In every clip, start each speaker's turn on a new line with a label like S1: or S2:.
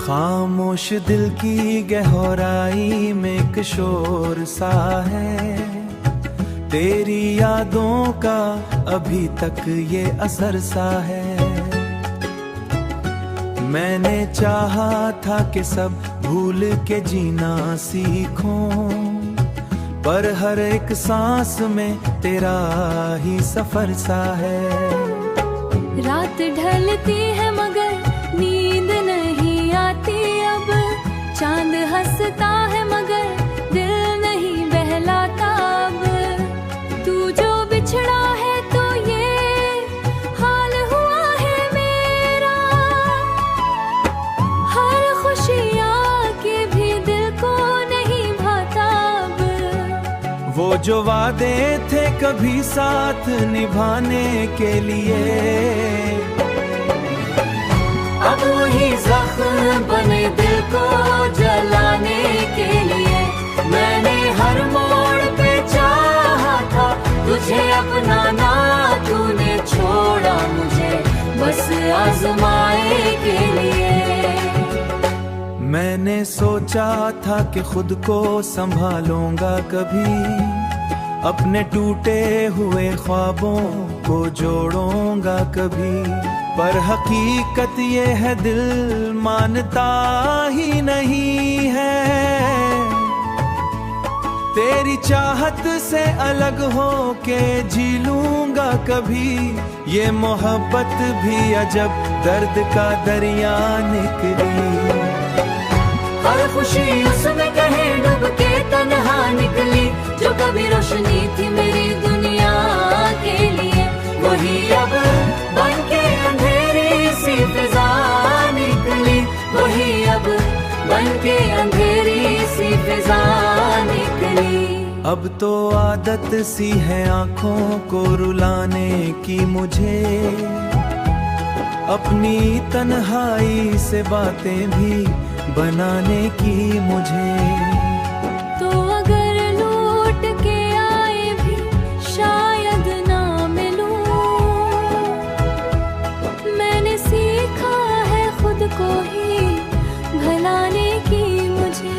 S1: खामोश दिल की गहराई में एक शोर सा है, तेरी यादों का अभी तक ये असर सा है। मैंने चाहा था कि सब भूल के जीना सीखूं, पर हर एक सांस में तेरा ही सफर सा है।
S2: रात ढलती है मगर नींद नहीं आती अब, चांद हंसता है मगर दिल नहीं बहलाता अब। तू जो बिछड़ा है तो ये हाल हुआ है मेरा, हर खुशी आके भी दिल को नहीं भाता अब।
S1: वो जो वादे थे कभी साथ निभाने के लिए,
S2: अब वही जख्म बने दिल को जलाने के लिए। मैंने हर मोड़ पे चाहा था तुझे अपनाना, तूने छोड़ा मुझे बस आजमाए के लिए।
S1: मैंने सोचा था कि खुद को संभालूंगा कभी, अपने टूटे हुए ख्वाबों को जोड़ूंगा कभी, पर हकीकत ये है दिल मानता ही नहीं है। तेरी चाहत से अलग हो के जी लूंगा कभी, ये मोहब्बत भी अजब दर्द का दरिया निकली।
S2: हर खुशी उसमें कहे डूब के तन्हा निकली, जो कभी रोशनी थी मेरी दुनिया के लिए, वही अब बन के अंधेरी सी फिजा निकली। वही अब बन के अंधेरी सी फिजा निकली।
S1: अब तो आदत सी है आंखों को रुलाने की मुझे, अपनी तन्हाई से बातें भी बनाने की मुझे।
S2: तो अगर लौट के आए भी शायद ना मिलूं, मैंने सीखा है खुद को ही भुलाने की मुझे।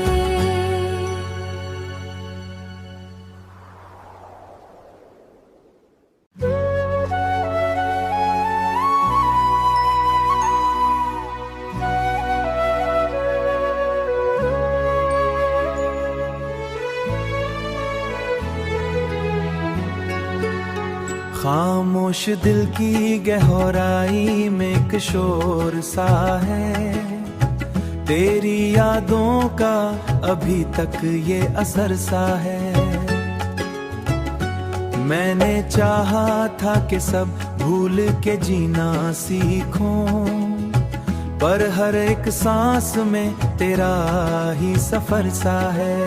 S1: खामोश दिल की गहराई में एक शोर सा है, तेरी यादों का अभी तक ये असर सा है। मैंने चाहा था कि सब भूल के जीना सीखूं, पर हर एक सांस में तेरा ही सफर सा है।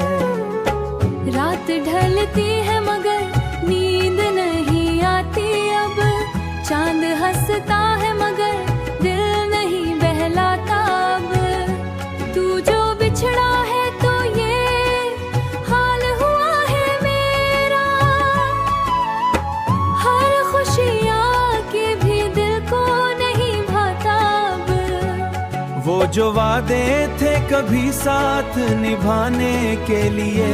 S2: रात ढलती है मगर नींद नहीं आती अब, चांद हंसता है मगर दिल नहीं बहलाता अब। तू जो बिछड़ा है तो ये हाल हुआ है मेरा, हर खुशी आके भी दिल को नहीं भाता अब।
S1: वो जो वादे थे कभी साथ निभाने के लिए,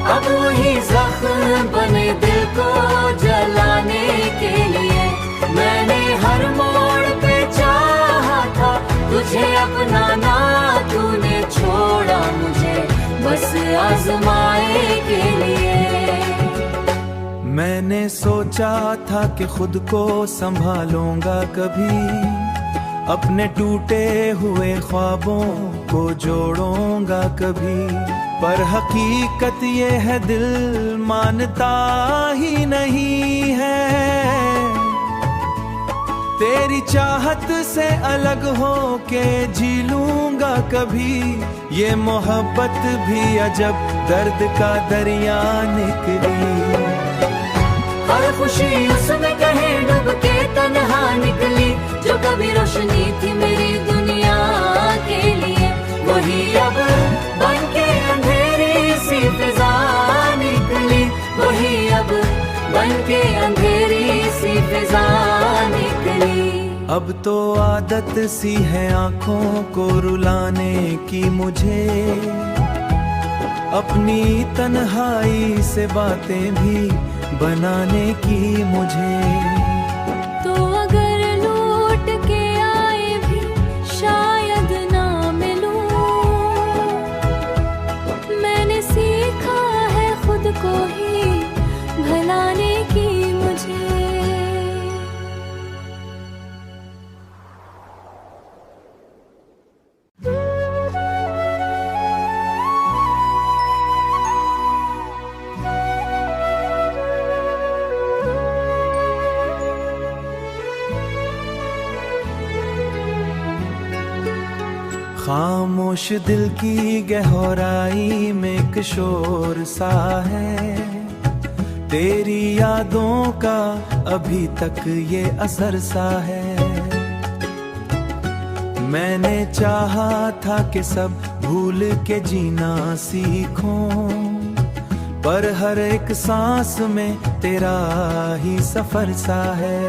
S2: अब वही जख्म बने दिल को जलाने के लिए। मैंने हर मोड़ पे चाहा था तुझे अपनाना, तूने छोड़ा मुझे बस आजमाए के लिए।
S1: मैंने सोचा था कि खुद को संभालूंगा कभी, अपने टूटे हुए ख्वाबों को जोड़ूंगा कभी, पर हकीकत ये है दिल मानता ही नहीं है। तेरी चाहत से अलग हो के जी लूंगा कभी, ये मोहब्बत भी अजब दर्द का दरिया निकली।
S2: हर खुशी उसमें कहे डूब के तन्हा निकली, जो कभी रोशनी थी मेरी दुनिया के लिए, वही अब बन के अंधेरी सी फिजा निकली। वही अब बन के अंधेरी सी फिजा निकली।
S1: अब अब तो आदत सी है आंखों को रुलाने की मुझे, अपनी तन्हाई से बातें भी बनाने की मुझे।
S2: तो अगर लौट के आए भी शायद ना मिलूं, मैंने सीखा है खुद को ही भुलाने की मुझे।
S1: खामोश दिल की गहराई में एक शोर सा है, तेरी यादों का अभी तक ये असर सा है। मैंने चाहा था कि सब भूल के जीना सीखूं, पर हर एक सांस में तेरा ही सफर सा है।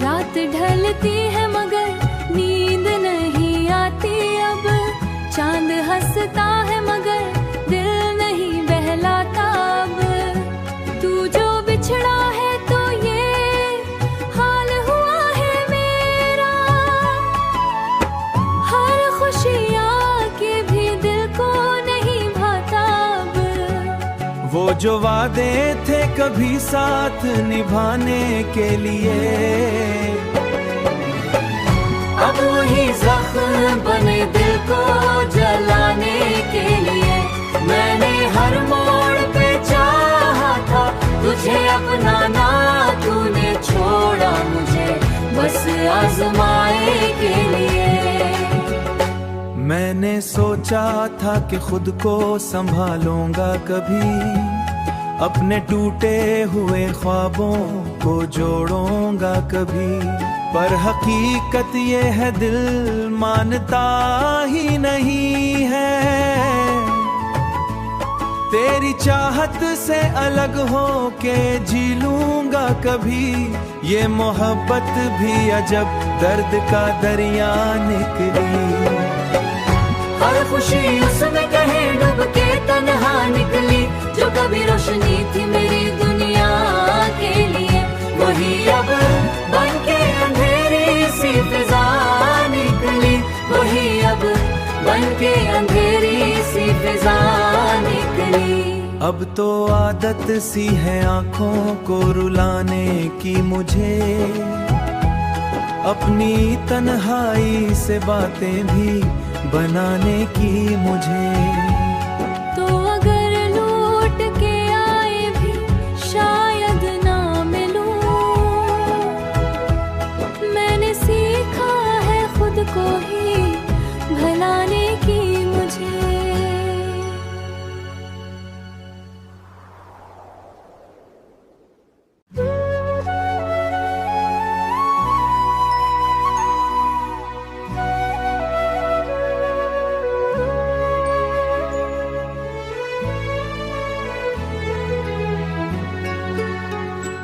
S2: रात ढलती है मगर नींद नहीं आती अब, चांद हंसता है मगर दिल नहीं बहलाता अब। तू जो बिछड़ा है तो ये हाल हुआ है मेरा, हर खुशी आके भी दिल को नहीं भाता अब।
S1: वो जो वादे थे कभी साथ निभाने के लिए,
S2: अब वही जख्म बने दिल को जलाने के लिए। मैंने हर मोड़ पे चाहा था तुझे अपनाना, तूने छोड़ा मुझे बस आजमाए के लिए।
S1: मैंने सोचा था कि खुद को संभालूंगा कभी, अपने टूटे हुए ख्वाबों को जोड़ूंगा कभी, पर हकीकत ये है दिल मानता ही नहीं है। तेरी चाहत से अलग हो के जी लूंगा कभी, ये मोहब्बत भी अजब दर्द का दरिया निकली।
S2: हर खुशी उसमें कहे डूब के तन्हा निकली, जो कभी रोशनी थी मेरी दुनिया के लिए, वही अब बन के अंधेरी सी फिजा निकली। वही अब बन के अंधेरी सी फिजा निकली।
S1: अब तो आदत सी है आंखों को रुलाने की मुझे, अपनी तन्हाई से बातें भी बनाने की मुझे।
S2: तो अगर लौट के आए भी शायद ना मिलूं, मैंने सीखा है खुद को ही भुलाने की मुझे।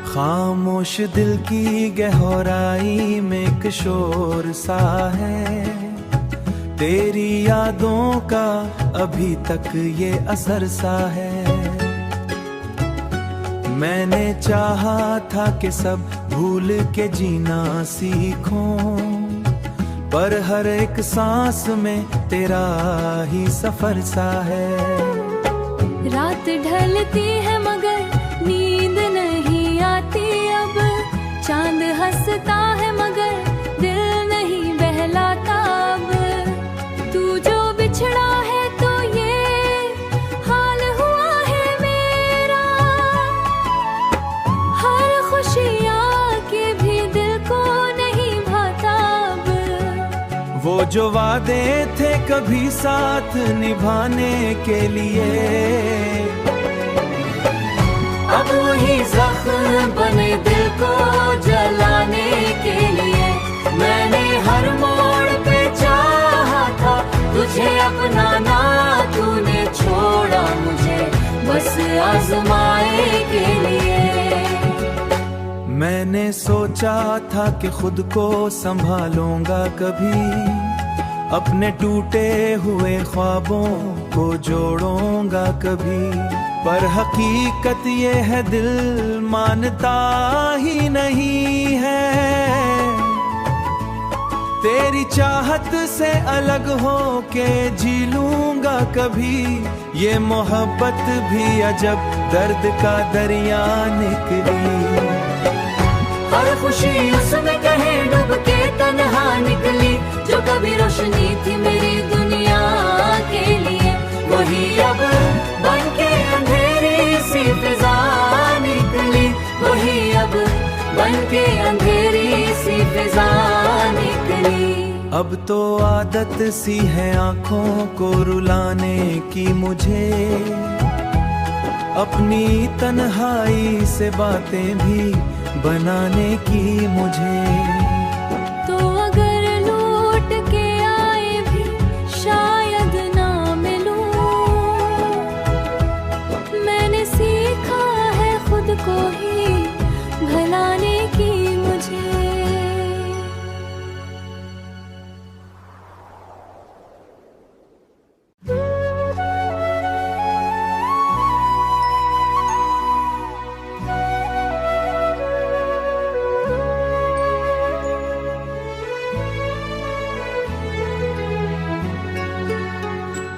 S1: खामोश दिल की गहराई में एक शोर सा है, तेरी यादों का अभी तक ये असर सा है। मैंने चाहा था कि सब भूल के जीना सीखूं, पर हर एक सांस में तेरा ही सफर सा है।
S2: रात ढलती है मगर नींद नहीं आती अब, चांद हंसता है मगर दिल नहीं बहलाता अब। तू जो बिछड़ा है तो ये हाल हुआ है मेरा, हर खुशी आके भी दिल को नहीं भाता अब।
S1: वो जो वादे थे कभी साथ निभाने के लिए,
S2: अब वही जख्म बने दिल को जलाने के लिए। मैंने हर मोड़ पे चाहा था तुझे अपनाना, तूने छोड़ा मुझे बस आजमाए के लिए।
S1: मैंने मैंने सोचा था कि खुद को संभालूंगा कभी, अपने टूटे हुए ख्वाबों को जोड़ूंगा कभी, पर हकीकत ये है दिल मानता ही नहीं है। तेरी चाहत से अलग हो के जी लूंगा कभी, ये मोहब्बत भी अजब दर्द का दरिया निकली।
S2: हर खुशी उसमें कहे डूब के तन्हा निकली, जो कभी रोशनी थी मेरी दुनिया के लिए, वही अब बन के अंधेरी सी फिजा निकली, वही अब बन के अंधेरी सी फिजा निकली।
S1: अब तो आदत सी है आँखों को रुलाने की मुझे, अपनी तन्हाई से बातें भी बनाने की मुझे।
S2: तो अगर लौट के आए भी शायद ना मिलूं, मैंने सीखा है खुद को ही भुलाने की मुझे।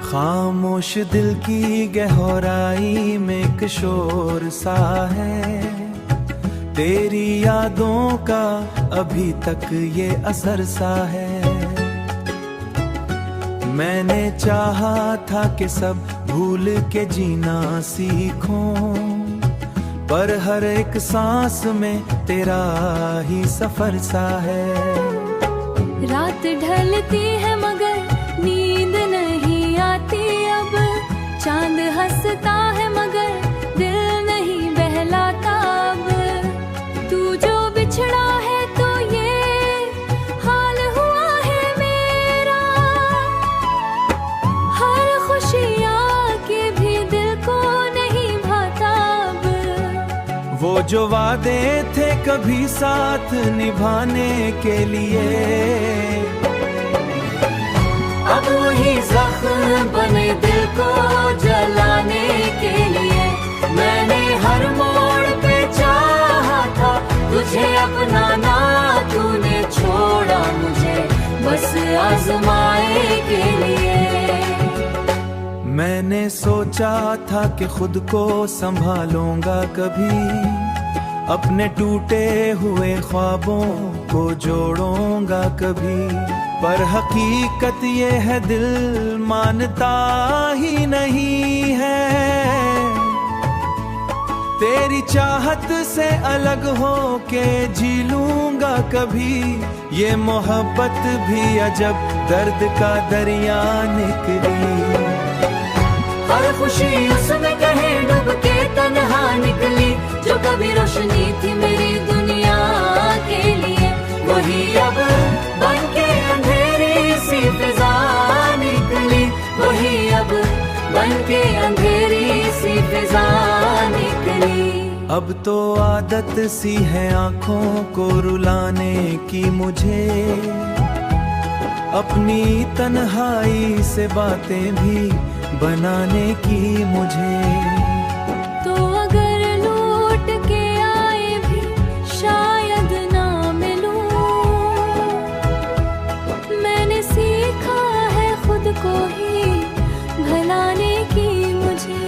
S1: खामोश दिल की गहराई में एक शोर सा है, तेरी यादों का अभी तक ये असर सा है। मैंने चाहा था कि सब भूल के जीना सीखूं, पर हर एक सांस में तेरा ही सफर सा है।
S2: रात ढलती है मगर नींद नहीं आती अब, चांद हंसता है मगर दिल नहीं बहलाता अब। तू जो बिछड़ा है तो ये हाल हुआ है मेरा, हर खुशी आके भी दिल को नहीं भाता अब।
S1: वो जो वादे थे कभी साथ निभाने के लिए,
S2: अब वही जख्म बने दिल को जलाने के लिए। मैंने हर मोड़ पे चाहा था तुझे अपनाना, तूने छोड़ा मुझे बस आजमाए के लिए।
S1: मैंने सोचा था कि खुद को संभालूंगा कभी, अपने टूटे हुए ख्वाबों को जोड़ूंगा कभी, पर हकीकत ये है दिल मानता ही नहीं है। तेरी चाहत से अलग हो के जी लूंगा कभी, ये मोहब्बत भी अजब दर्द का दरिया निकली।
S2: हर खुशी उसमें कहे डूब के तन्हा निकली, जो कभी रोशनी थी मेरी दुनिया के लिए, वही अब बन के अंधेरी सी फिजा निकली, वही अब बन के अंधेरी सी फिजा निकली।
S1: अब तो आदत सी है आँखों को रुलाने की मुझे, अपनी तन्हाई से बातें भी बनाने की मुझे।
S2: तो अगर लौट के आए भी शायद ना मिलूं, मैंने सीखा है खुद को ही भुलाने की मुझे।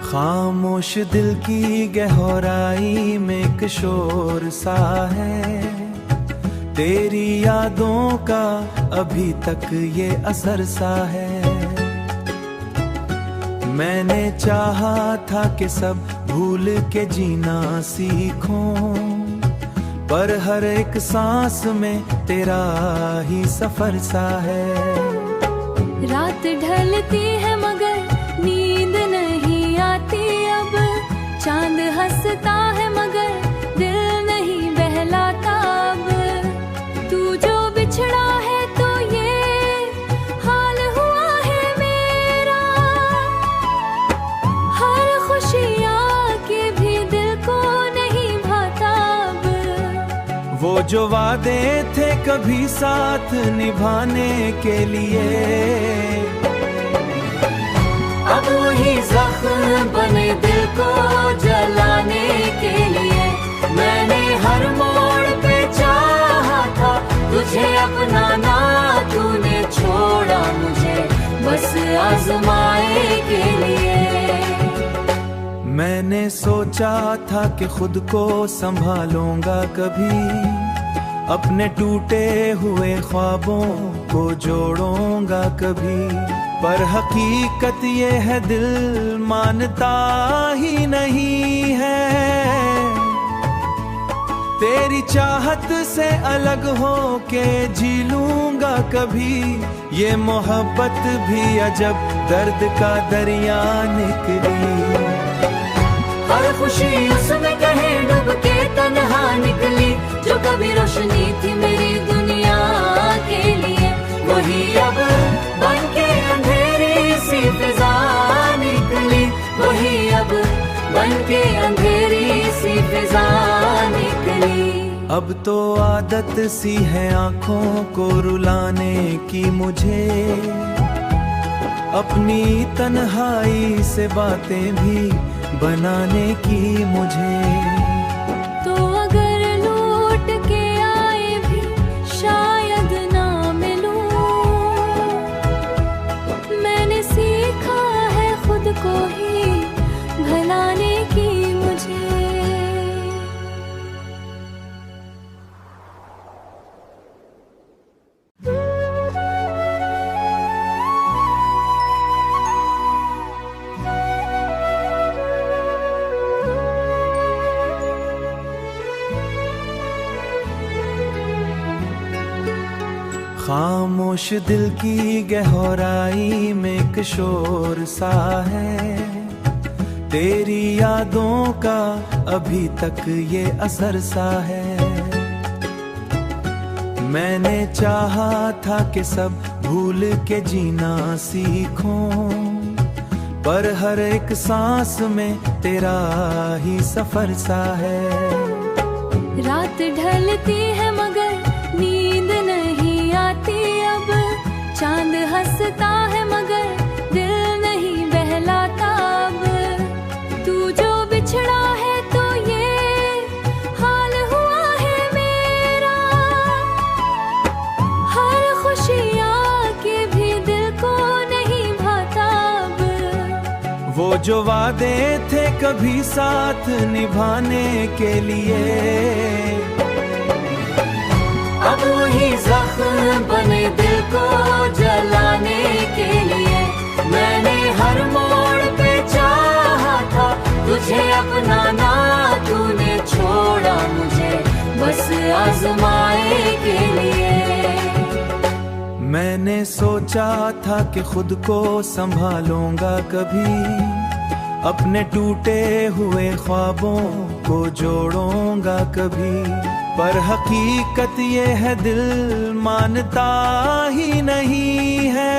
S1: खामोश दिल की गहराई में एक शोर सा है, तेरी यादों का अभी तक ये असर सा है। मैंने चाहा था कि सब भूल के जीना सीखूं, पर हर एक सांस में तेरा ही सफर सा है।
S2: रात ढलती है मगर नींद नहीं चांद हंसता है मगर दिल नहीं बहलाता अब। तू जो बिछड़ा है तो ये हाल हुआ है मेरा। हर खुशी आके भी दिल को नहीं भाता अब।
S1: वो जो वादे थे कभी साथ निभाने के लिए,
S2: अब वही जख्म बने दिल को जलाने के लिए। मैंने हर मोड़ पे चाहा था तुझे अपनाना, तूने छोड़ा मुझे बस आजमाए के लिए।
S1: मैंने सोचा था कि खुद को संभालूंगा कभी, अपने टूटे हुए ख्वाबों को जोड़ूंगा कभी, पर हकीकत ये है दिल मानता ही नहीं है। तेरी चाहत से अलग हो के जी लूंगा कभी, ये मोहब्बत भी अजब दर्द का दरिया निकली।
S2: हर खुशी उसमें कहे डूब के तन्हा निकली, जो कभी रोशनी थी मेरी दुनिया के लिए, वही अब बन के अंधेरी सी फिजा निकली। वही अब बन के अंधेरी सी फिजा निकली।
S1: अब तो आदत सी है आंखों को रुलाने की मुझे, अपनी तन्हाई से बातें भी बनाने की मुझे।
S2: तो अगर लौट के आए भी शायद ना मिलूं, मैंने सीखा है खुद को ही भुलाने की मुझे।
S1: खामोश दिल की गहराई में एक शोर सा है, तेरी यादों का अभी तक ये असर सा है। मैंने चाहा था कि सब भूल के जीना सीखूं, पर हर एक सांस में तेरा ही सफर सा है।
S2: रात ढलती है मगर नींद नहीं आती अब, चांद हंसता है मगर दिल नहीं बहलाता अब। तू जो बिछड़ा है तो ये हाल हुआ है मेरा। हर खुशी आके भी दिल को नहीं भाता अब।
S1: वो जो वादे थे कभी साथ निभाने के लिए,
S2: अब वही जख्म बने दिल को जलाने के लिए। मैंने हर मोड़ पे चाहा था तुझे अपनाना, तूने छोड़ा मुझे बस आजमाए के लिए।
S1: मैंने सोचा था कि खुद को संभालूंगा कभी, अपने टूटे हुए ख्वाबों को जोड़ूंगा कभी, पर हकीकत ये है दिल मानता ही नहीं है।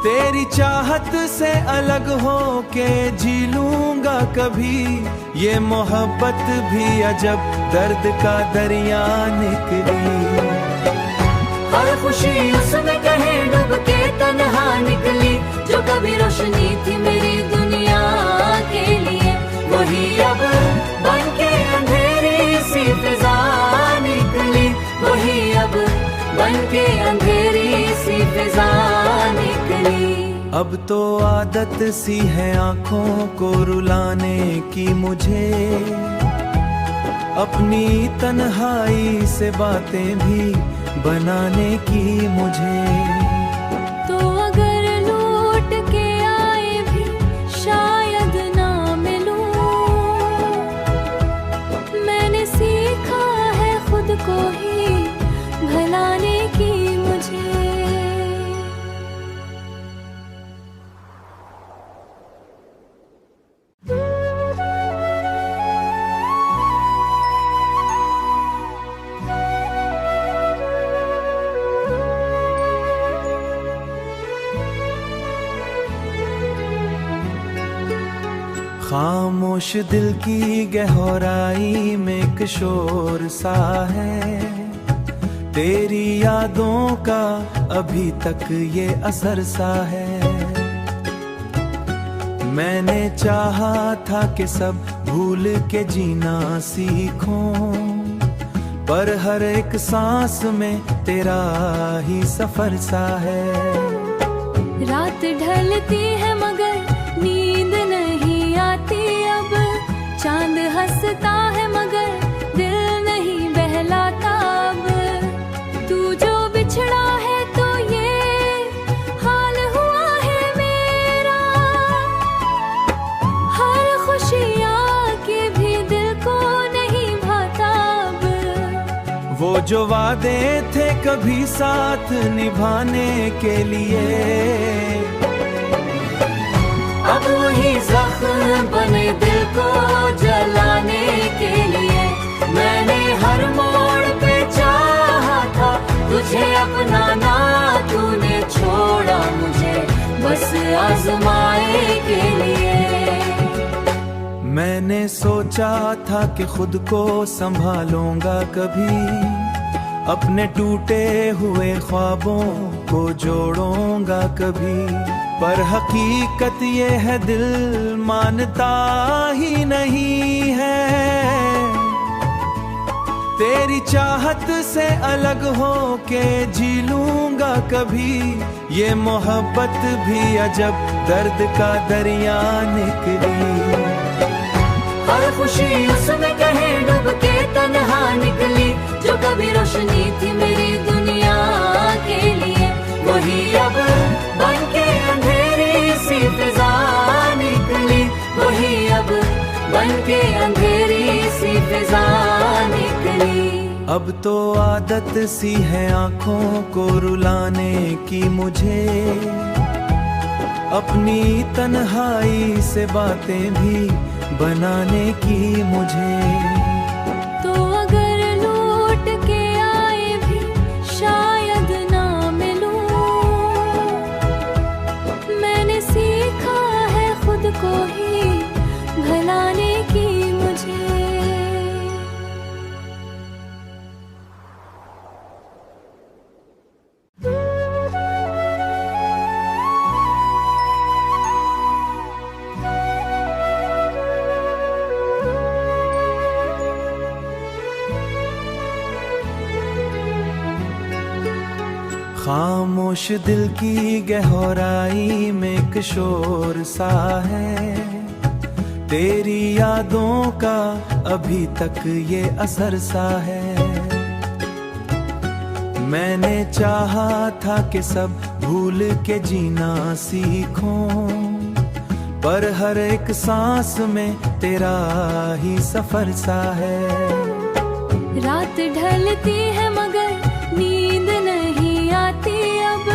S1: तेरी चाहत से अलग हो के जी लूंगा कभी, ये मोहब्बत भी अजब दर्द का दरिया निकली।
S2: हर खुशी उसमें कहे डूब के तन्हा निकली, जो कभी रोशनी थी मेरी दुनिया के लिए, वही अब बन के अंधेरी सी फिजा निकली। वही अब बन के अंधेरी सी फिजा निकली।
S1: अब तो आदत सी है आंखों को रुलाने की मुझे, अपनी तन्हाई से बातें भी बनाने की मुझे।
S2: तो अगर लौट के आए भी शायद ना मिलूं, मैंने सीखा है खुद को ही भुलाने की मुझे।
S3: Thank you.
S1: खामोश दिल की गहराई में एक शोर सा है, तेरी यादों का अभी तक ये असर सा है। मैंने चाहा था कि सब भूल के जीना सीखूं, पर हर एक सांस में तेरा ही सफर सा है।
S2: रात ढलती है मगर नींद नहीं आती अब, चांद हंसता है मगर दिल नहीं बहलाता अब। तू जो बिछड़ा है तो ये हाल हुआ है मेरा, हर खुशी आके भी दिल को नहीं भाता अब।
S1: वो जो वादे थे कभी साथ निभाने के लिए,
S2: अब वही जख्म बने दिल को जलाने के लिए। मैंने हर मोड़ पे चाहा था तुझे अपनाना, तूने छोड़ा मुझे बस आजमाए के लिए।
S1: मैंने सोचा था कि खुद को संभालूंगा कभी, अपने टूटे हुए ख्वाबों को जोड़ूंगा कभी, पर हकीकत ये है दिल मानता ही नहीं है। तेरी चाहत से अलग हो के जी लूंगा कभी, ये मोहब्बत भी अजब दर्द का दरिया निकली।
S2: हर खुशी उसमें कहे डूब के तन्हा निकली, जो कभी रोशनी थी मेरी दुनिया के लिए, वही अब बन के अंधेरी सी फिजा निकली। वही अब बन के अंधेरी सी फिजा निकली।
S1: अब तो आदत सी है आंखों को रुलाने की मुझे, अपनी तन्हाई से बातें भी बनाने की मुझे।
S2: तो अगर लौट के आए भी शायद ना मिलूं, मैंने सीखा है खुद को ही भुलाने की मुझे।
S1: खामोश दिल की गहराई में एक शोर सा है, तेरी यादों का अभी तक ये असर सा है। मैंने चाहा था कि सब भूल के जीना सीखूं, पर हर एक सांस में तेरा ही सफर सा है।
S2: रात ढलती है मगर नींद नहीं आती अब,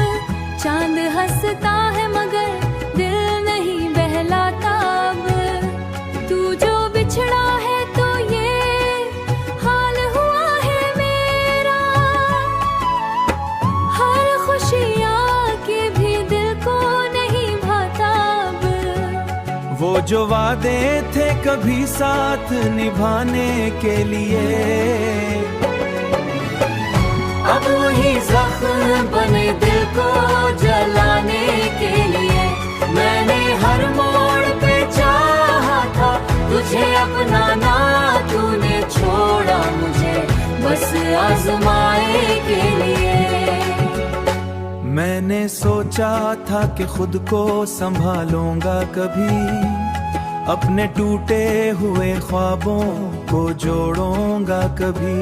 S2: चांद हंसता है मगर दिल नहीं बहलाता अब। तू जो बिछड़ा है तो ये हाल हुआ है मेरा, हर खुशी आके भी दिल को नहीं भाता अब।
S1: वो जो वादे थे कभी साथ निभाने के लिए,
S2: अब वही जख्म बने दिल को जलाने के लिए। मैंने हर मोड़ पे चाहा था तुझे अपनाना, तूने छोड़ा मुझे बस आजमाए के लिए।
S1: मैंने सोचा था कि खुद को संभालूंगा कभी, अपने टूटे हुए ख्वाबों को जोड़ूंगा कभी,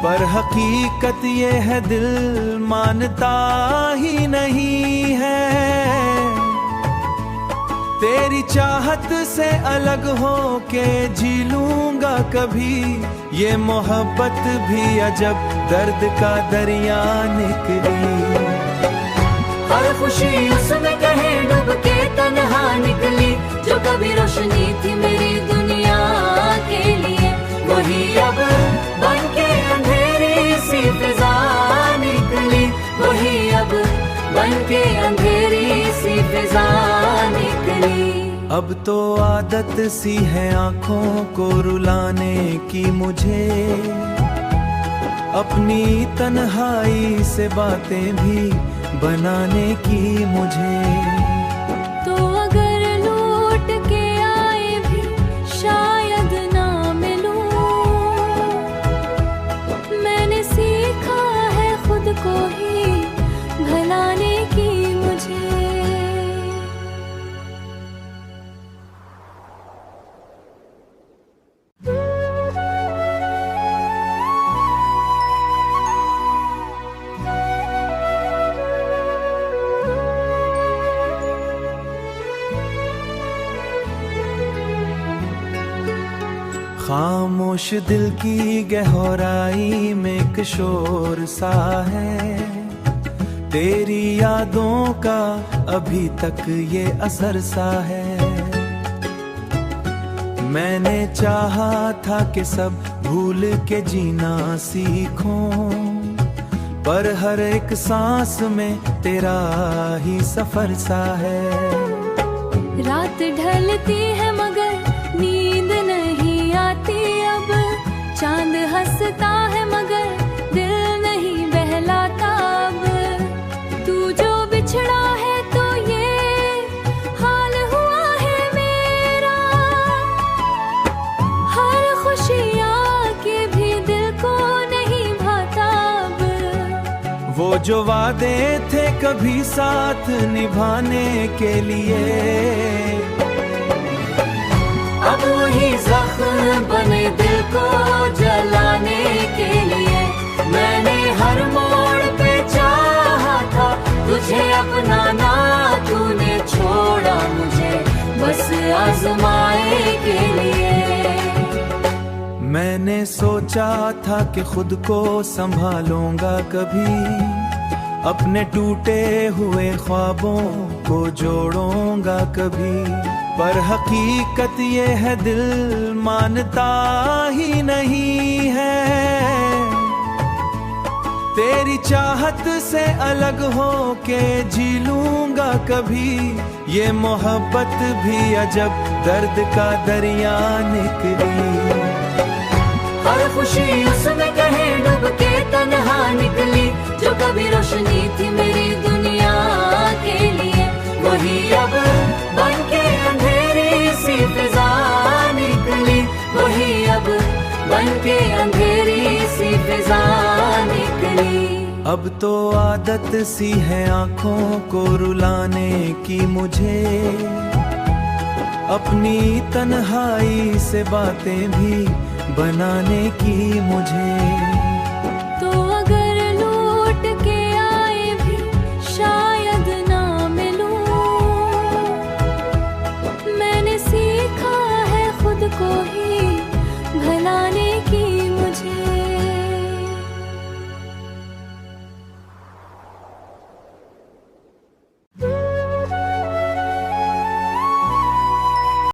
S1: पर हकीकत ये है दिल मानता ही नहीं है। तेरी चाहत से अलग हो के जी लूंगा कभी, ये मोहब्बत भी अजब दर्द का दरिया निकली।
S2: हर खुशी उसमें कहे डूब के तन्हा निकली, जो कभी रोशनी थी मेरी दुनिया के लिए, वही अब बन के अंधेरी सी फिजा निकली। वही अब बन के अंधेरी सी फिजा निकली।
S1: अब तो आदत सी है आंखों को रुलाने की मुझे, अपनी तन्हाई से बातें भी बनाने की मुझे।
S2: तो अगर लौट के आए भी शायद ना मिलूं, मैंने सीखा है खुद को ही भुलाने की मुझे।
S1: खामोश दिल की गहराई में एक शोर सा है, तेरी यादों का अभी तक ये असर सा है। मैंने चाहा था कि सब भूल के जीना सीखूं, पर हर एक सांस में तेरा ही सफर सा है।
S2: रात ढलती है मगर नींद नहीं आती अब, चांद हंसता है मगर दिल नहीं बहलाता अब। तू जो बिछड़ा है तो ये हाल हुआ है मेरा, हर खुशी आके भी दिल को नहीं भाता अब।
S1: वो जो वादे थे कभी साथ निभाने के लिए,
S2: अब वही जख्म बने दिल को जलाने के लिए। मैंने हर मोड़ पे चाहा था तुझे अपनाना, तूने छोड़ा मुझे बस आजमाए के लिए।
S1: मैंने सोचा था कि खुद को संभालूंगा कभी, अपने टूटे हुए ख्वाबों को जोड़ूंगा कभी, पर हकीकत ये है दिल मानता ही नहीं है। तेरी चाहत से अलग हो के जी लूंगा कभी, ये मोहब्बत भी अजब दर्द का दरिया निकली।
S2: हर खुशी उसमें कहीं डूब के तन्हा निकली, जो कभी रोशनी थी मेरी दुनिया के लिए, वही अब बन के अंधेरी सी फिजा निकली। वही अब बन के अंधेरी सी फिजा निकली।
S1: अब तो आदत सी है आंखों को रुलाने की मुझे, अपनी तन्हाई से बातें भी बनाने की मुझे।